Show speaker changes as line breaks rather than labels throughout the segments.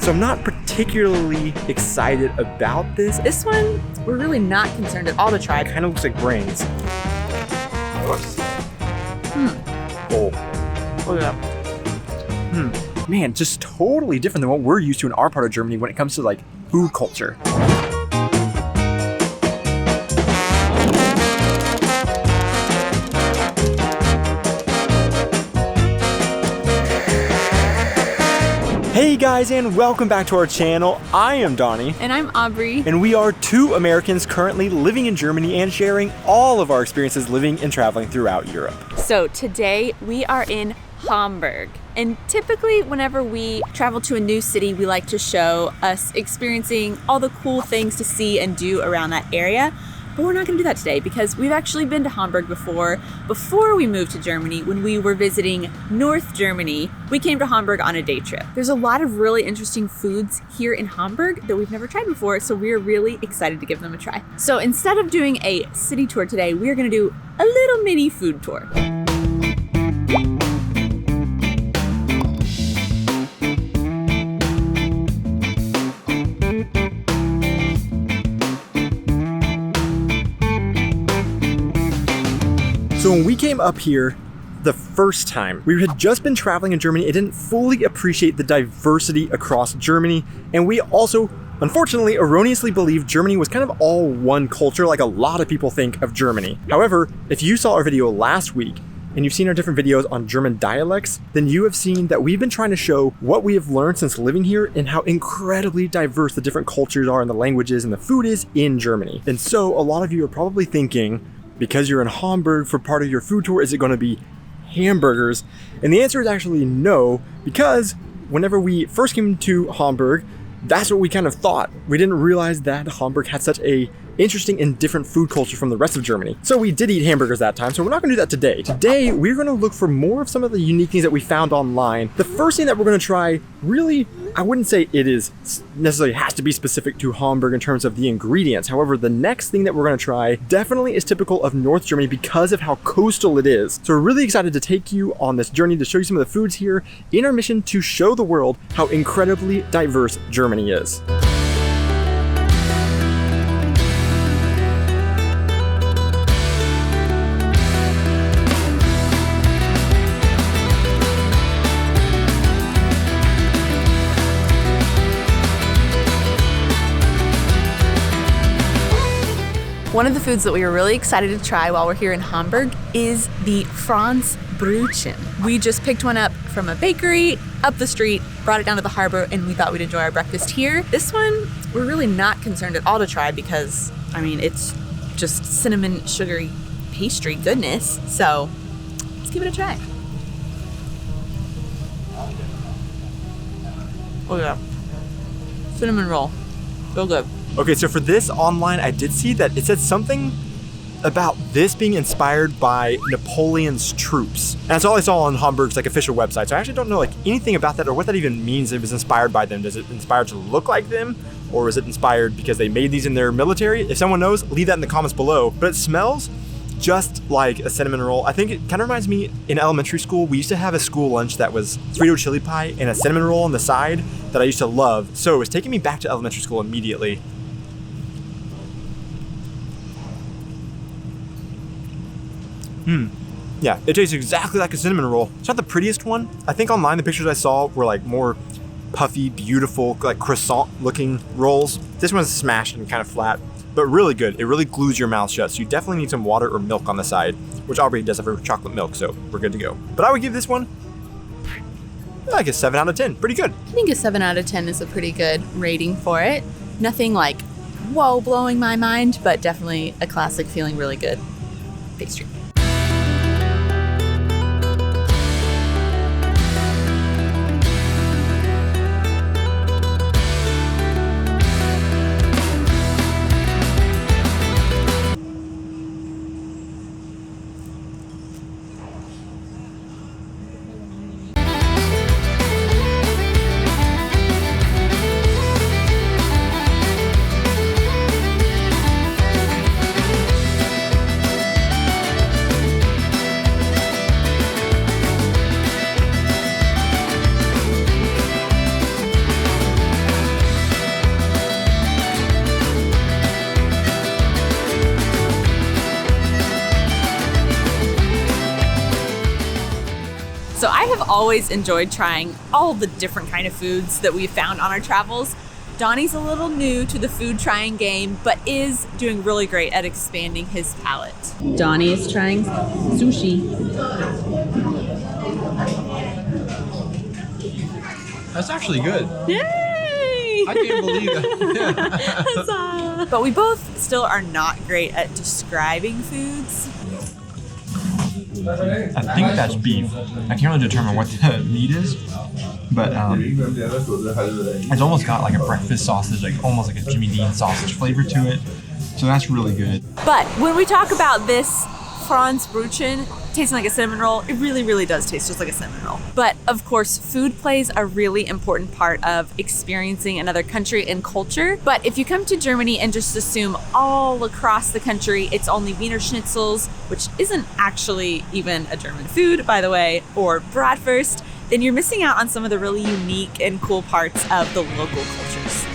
so I'm not particularly excited about this.
This one, we're really not concerned at all to try.
It kind of looks like brains. Oh.
Oh yeah.
Man, just totally different than what we're used to in our part of Germany when it comes to like food culture. Hey guys, and welcome back to our channel. I am Donnie.
And I'm Aubrey.
And we are two Americans currently living in Germany and sharing all of our experiences living and traveling throughout Europe.
So today we are in Hamburg. And typically whenever we travel to a new city, we like to show us experiencing all the cool things to see and do around that area. But we're not gonna do that today because we've actually been to Hamburg before we moved to Germany. When we were visiting North Germany, we came to Hamburg on a day trip. There's a lot of really interesting foods here in Hamburg that we've never tried before, so we're really excited to give them a try. So instead of doing a city tour today, we're gonna do a little mini food tour.
So when we came up here the first time, we had just been traveling in Germany and didn't fully appreciate the diversity across Germany. And we also, unfortunately, erroneously believed Germany was kind of all one culture, like a lot of people think of Germany. However, if you saw our video last week and you've seen our different videos on German dialects, then you have seen that we've been trying to show what we have learned since living here and how incredibly diverse the different cultures are and the languages and the food is in Germany. And so a lot of you are probably thinking, because you're in Hamburg for part of your food tour, is it going to be hamburgers? And the answer is actually no, because whenever we first came to Hamburg, that's what we kind of thought. We didn't realize that Hamburg had such a interesting and different food culture from the rest of Germany. So we did eat hamburgers that time, so we're not gonna do that today. Today, we're gonna look for more of some of the unique things that we found online. The first thing that we're gonna try, really, I wouldn't say it is necessarily has to be specific to Hamburg in terms of the ingredients. However, the next thing that we're gonna try definitely is typical of North Germany because of how coastal it is. So we're really excited to take you on this journey to show you some of the foods here in our mission to show the world how incredibly diverse Germany is.
One of the foods that we were really excited to try while we're here in Hamburg is the Franzbrötchen. We just picked one up from a bakery up the street, brought it down to the harbor, and we thought we'd enjoy our breakfast here. This one, we're really not concerned at all to try because, I mean, it's just cinnamon sugary pastry goodness. So let's give it a try. Oh yeah, cinnamon roll, so good.
Okay, so for this online, I did see that it said something about this being inspired by Napoleon's troops. And that's all I saw on Hamburg's like official website. So I actually don't know like anything about that or what that even means. It was inspired by them. Does it inspire to look like them? Or is it inspired because they made these in their military? If someone knows, leave that in the comments below. But it smells just like a cinnamon roll. I think it kind of reminds me, in elementary school, we used to have a school lunch that was Frito chili pie and a cinnamon roll on the side that I used to love. So it was taking me back to elementary school immediately. Yeah, it tastes exactly like a cinnamon roll. It's not the prettiest one. I think online the pictures I saw were like more puffy, beautiful, like croissant looking rolls. This one's smashed and kind of flat, but really good. It really glues your mouth shut. So you definitely need some water or milk on the side, which Aubrey does have her chocolate milk, so we're good to go. But I would give this one like a 7 out of 10. Pretty good.
I think a 7 out of 10 is a pretty good rating for it. Nothing like, whoa, blowing my mind, but definitely a classic feeling really good pastry. always enjoyed trying all the different kind of foods that we've found on our travels. Donnie's a little new to the food trying game, but is doing really great at expanding his palate. Donnie is trying sushi.
That's actually good.
Yay!
I can't believe that.
But we both still are not great at describing foods.
I think that's beef. I can't really determine what the meat is, but it's almost got like a breakfast sausage, like almost like a Jimmy Dean sausage flavor to it. So that's really good.
But when we talk about this Franzbrötchen tasting like a cinnamon roll, it really, really does taste just like a cinnamon roll. But of course, food plays a really important part of experiencing another country and culture. But if you come to Germany and just assume all across the country it's only Wiener Schnitzels, which isn't actually even a German food, by the way, or Bratwurst, then you're missing out on some of the really unique and cool parts of the local cultures.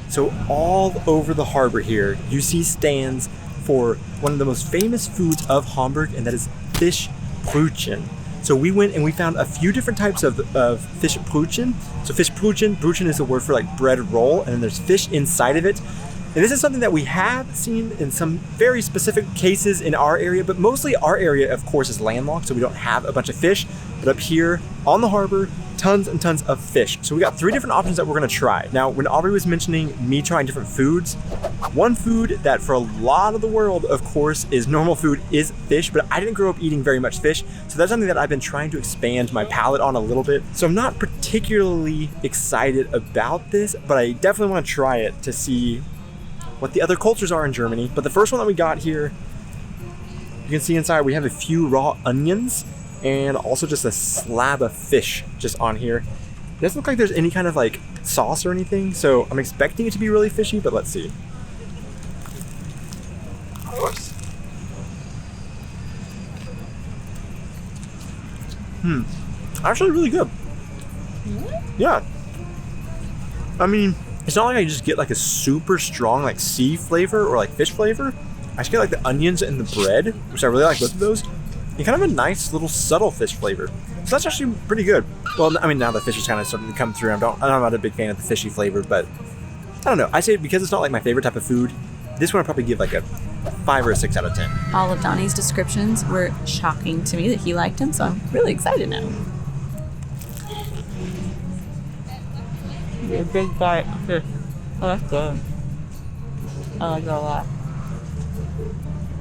So all over the harbor here, you see stands for one of the most famous foods of Hamburg, and that is Fischbrötchen. So we went and we found a few different types of Fischbrötchen. So Brötchen is the word for like bread roll, and then there's fish inside of it. And this is something that we have seen in some very specific cases in our area, but mostly our area, of course, is landlocked, so we don't have a bunch of fish. But up here on the harbor, tons and tons of fish. So we got 3 different options that we're gonna try. Now, when Aubrey was mentioning me trying different foods, one food that for a lot of the world, of course, is normal food is fish, but I didn't grow up eating very much fish. So that's something that I've been trying to expand my palate on a little bit. So I'm not particularly excited about this, but I definitely wanna try it to see what the other cultures are in Germany. But the first one that we got here, you can see inside we have a few raw onions and also just a slab of fish just on here. It doesn't look like there's any kind of like sauce or anything, so I'm expecting it to be really fishy, but let's see. Actually really good. Yeah. I mean, it's not like I just get like a super strong like sea flavor or like fish flavor. I just get like the onions and the bread, which I really like both of those. And kind of a nice little subtle fish flavor. So that's actually pretty good. Well, I mean, now the fish is kind of starting to come through. I'm not a big fan of the fishy flavor, but I don't know. I say because it's not like my favorite type of food, this one I'd probably give like a 5 or a 6 out of 10.
All of Donnie's descriptions were shocking to me that he liked them, so I'm really excited now. A big bite of fish. Oh, that's good. I like that a lot.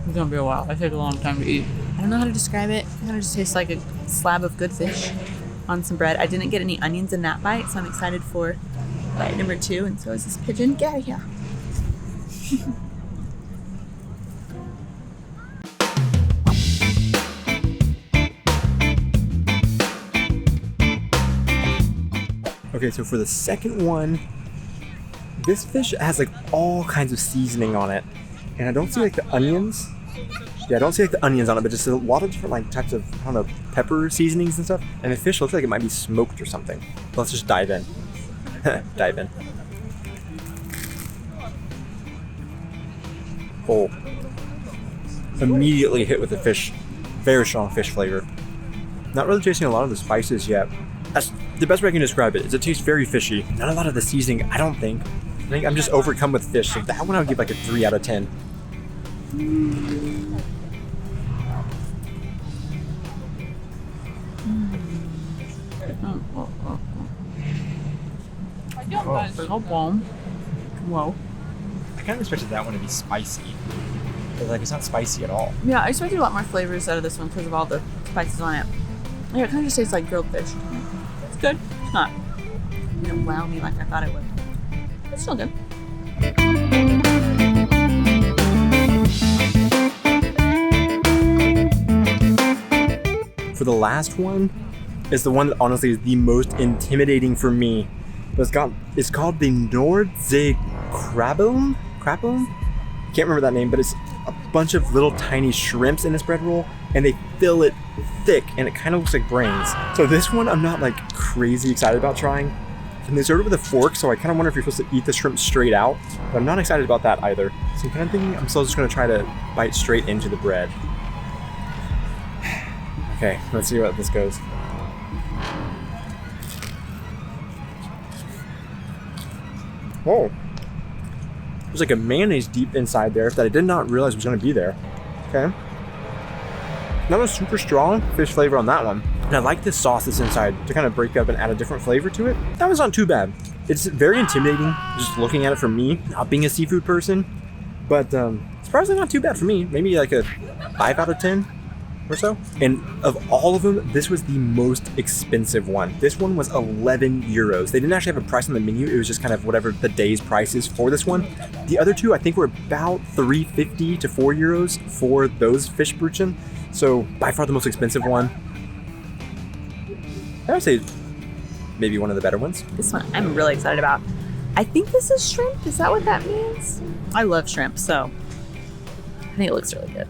It's gonna be a while. It takes a long time to eat. I don't know how to describe it. It kind of just tastes like a slab of good fish on some bread. I didn't get any onions in that bite, so I'm excited for bite number 2, and so is this pigeon. Get out of here.
Okay, so for the second one, this fish has like all kinds of seasoning on it. And I don't see like the onions. Yeah, I don't see like the onions on it, but just a lot of different like types of, I don't know, pepper seasonings and stuff. And the fish looks like it might be smoked or something. Let's just dive in. Dive in. Oh. Immediately hit with the fish. Very strong fish flavor. Not really tasting a lot of the spices yet. That's the best way I can describe it, is it tastes very fishy. Not a lot of the seasoning, I don't think. I think I'm just overcome with fish, so that one I would give like a 3 out of 10.
Whoa.
I kind of expected that one to be spicy, but like it's not spicy at all.
Yeah, I expected a lot more flavors out of this one because of all the spices on it. Yeah, it kind of just tastes like grilled fish. It's good. It's not. It didn't wow me like I thought it would. It's still good. For
the last one is the one that honestly is the most intimidating for me. But it's called the Nordsee Krabbeln? Krabbeln? Can't remember that name, but it's a bunch of little tiny shrimps in this bread roll, and they fill it thick, and it kind of looks like brains. So this one I'm not like crazy excited about trying. And they serve it with a fork, so I kind of wonder if you're supposed to eat the shrimp straight out, but I'm not excited about that either. So I'm kind of thinking I'm still just going to try to bite straight into the bread. Okay, let's see what this goes. Oh, there's like a mayonnaise deep inside there that I did not realize was going to be there. Okay. Not a super strong fish flavor on that one. And I like this sauce that's inside to kind of break up and add a different flavor to it. That one's not too bad. It's very intimidating just looking at it from me, not being a seafood person. But surprisingly not too bad for me. Maybe like a 5 out of 10 or so. And of all of them, this was the most expensive one. This one was 11 euros. They didn't actually have a price on the menu. It was just kind of whatever the day's price is for this one. The other two I think were about 3.50 to 4 euros for those Fischbrötchen. So by far the most expensive one. I would say maybe one of the better ones.
This one I'm really excited about. I think this is shrimp. Is that what that means? I love shrimp, so I think it looks really good.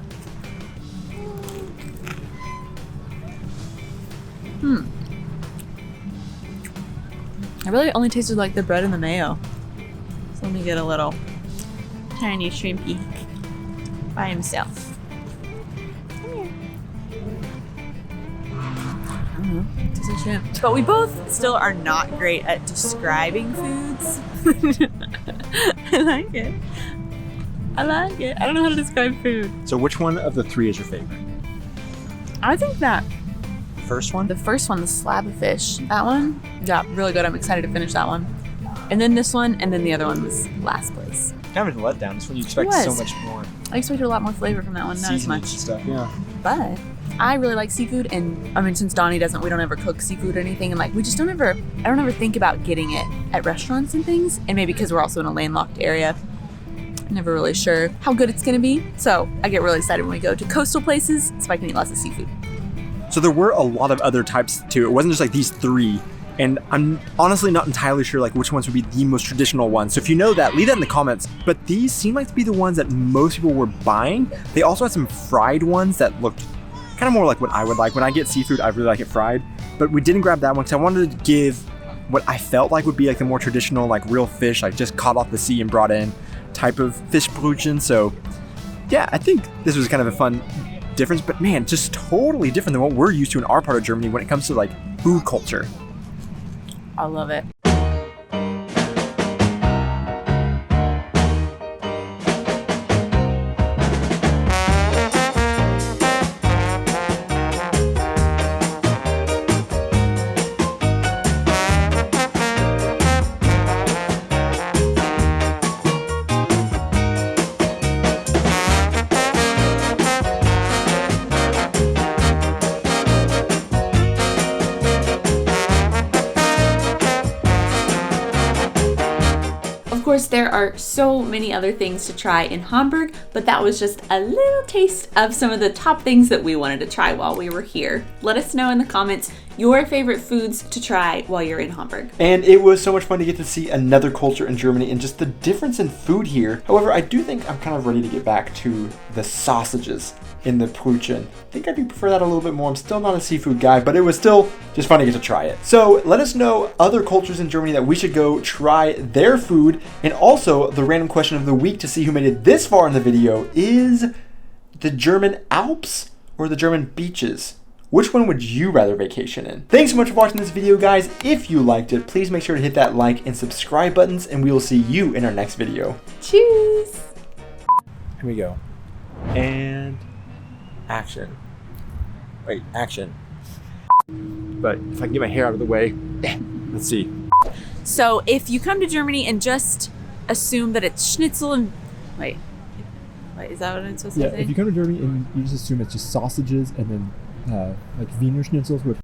I really only tasted like the bread and the mayo. So let me get a little tiny shrimpy by himself. Come here. I don't know. It's a shrimp. But we both still are not great at describing foods. I like it. I like it. I don't know how to describe food.
So which one of the three is your favorite?
I think that
First one?
the first one, the slab of fish, that one, yeah, really good. I'm excited to finish that one. And then this one, and then the other one was last place.
Kind of a letdown. It's when you expect so much more.
I expected a lot more flavor from that one, not as much.
Stuff, yeah.
But I really like seafood, and I mean, since Donnie doesn't, we don't ever cook seafood or anything, and like we just I don't ever think about getting it at restaurants and things, and maybe because we're also in a landlocked area, never really sure how good it's gonna be. So I get really excited when we go to coastal places, so I can eat lots of seafood.
So there were a lot of other types too. It wasn't just like these three. And I'm honestly not entirely sure like which ones would be the most traditional ones. So if you know that, leave that in the comments. But these seem like to be the ones that most people were buying. They also had some fried ones that looked kind of more like what I would like. When I get seafood, I really like it fried. But we didn't grab that one because I wanted to give what I felt like would be like the more traditional, like real fish, like just caught off the sea and brought in type of Fischbrötchen. So yeah, I think this was kind of a fun difference, but man, just totally different than what we're used to in our part of Germany when it comes to like food culture.
I love it. Of course, there are so many other things to try in Hamburg, but that was just a little taste of some of the top things that we wanted to try while we were here. Let us know in the comments your favorite foods to try while you're in Hamburg.
And it was so much fun to get to see another culture in Germany and just the difference in food here. However, I do think I'm kind of ready to get back to the sausages in the Brötchen. I think I do prefer that a little bit more. I'm still not a seafood guy, but it was still just fun to get to try it. So let us know other cultures in Germany that we should go try their food. And also the random question of the week to see who made it this far in the video is the German Alps or the German beaches? Which one would you rather vacation in? Thanks so much for watching this video, guys. If you liked it, please make sure to hit that like and subscribe buttons, and we will see you in our next video.
Cheers!
Here we go. And action. Wait, action. But if I can get my hair out of the way, let's see.
So if you come to Germany and just assume that it's schnitzel and... Wait, is that what it's supposed to say?
Yeah, if you come to Germany and you just assume it's just sausages and then like Wiener schnitzels with